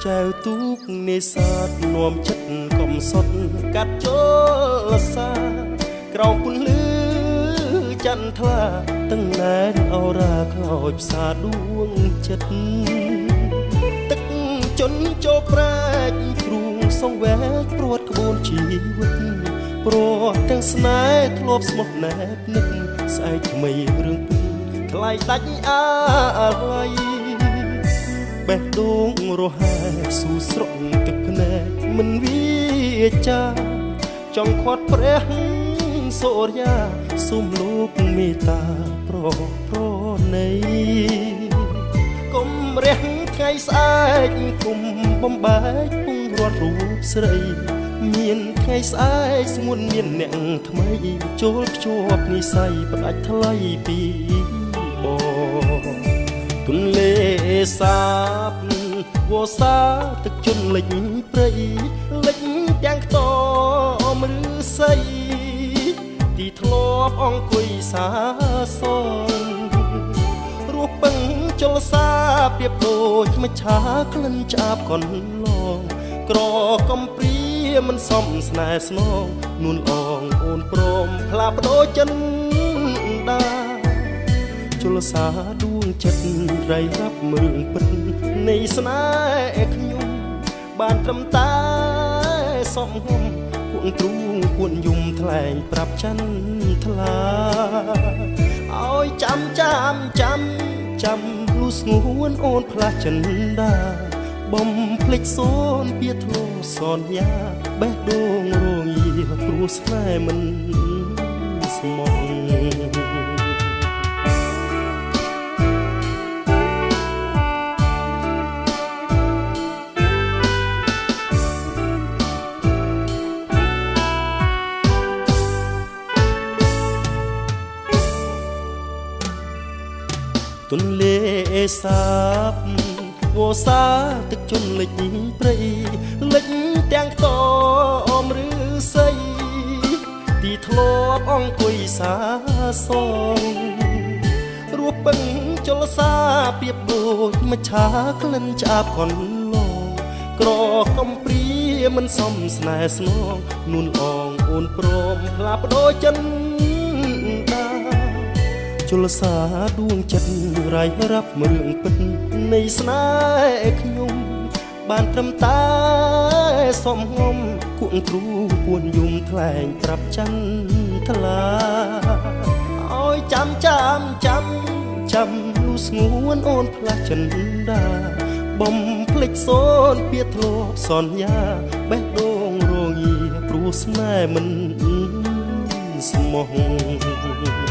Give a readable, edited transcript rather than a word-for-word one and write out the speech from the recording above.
ចៅទូកនេសាទនាំចិត្តកំសត់កាត់ចូលសាក្រោមពន្លឺចន្ទថ្លាទាំងណែនអរាខ្លោចផ្សាដួងចិត្តទឹកជន់ចូលប្រែកគ្រូងសងវែកព្រួតក្បួនជីវិតព្រោះទាំងស្នេហ៍ធ្លាប់ស្មោះណែបនឹកស្អែកថ្មីរឿងពីថ្លៃដាច់អាឡ័យបេះដូងរហែស៊ូស្រក់ទឹកភ្នែកមិនវាចាចង់ខាត់ព្រះសូរ្យាសូមលោកមេត្តាប្រណីកុំរះថ្ងៃស្អែកគុំបំបែកពងរត់រូបស្រីមានថ្ងៃស្អែកស្ងួនមានអ្នកថ្មីចូលភ្ជាប់និស័យផ្ដាច់ថ្លៃពីបងទុនលេសាបវោសាទឹកជន់លិចព្រៃលិចទាំងខ្ទមឬស័យទីធ្លាប់អង្គុយសាសងរស់ពឹងចលសាប្រៀបដូចមច្ឆាក្លិនឆ្អាបកនឡងក្រកំព្រាមិនសមស្នេហ៍ស្នងនួនអងអូនព្រមផ្លាបដោចិនដាជលសាដួងចិត្តរៃរាប់រឿងពិតនៃស្នេហ៍ខ្ញុំបានត្រឹមតែសំហុំគួងទ្រូងពួនយំថ្លែងប្រាប់ច័ន្ទថ្លាឲ្យចាំលុះស្ងួនអូនផ្លាស់ចិនដាបំភ្លេចសូនពីធ្លុំសនយ៉ាបេះដូងរងាព្រោះស្នេហ៍មិនស្មោះទុនលេសាបវោសាទឹកជន់លិចព្រៃលិចទាំងខ្ទមឬស័យទីធ្លាប់អង្គុយសាសងរស់ពឹងចលសាប្រៀបដូចមច្ឆាក្លិនឆ្អាបកនឡងក្រកំព្រាមិនសមស្នេហ៍ស្នងនួនអងអូនព្រមផ្លាបដោចិនដាជលសាដួងចិត្តរៃរាប់រឿងពិតនៃស្នេហ៍ខ្ញុំបានត្រឹមតែសំងំគួងទ្រូងពួនយំថ្លែងប្រាប់ច័ន្ទថ្លាឲ្យចាំលុះស្ងួនអូនផ្លាស់ចិនដាបំភ្លេចសូនពីធ្លាប់សន្យាបេះដូងរងាព្រោះស្នេហ៍មិនស្មោះ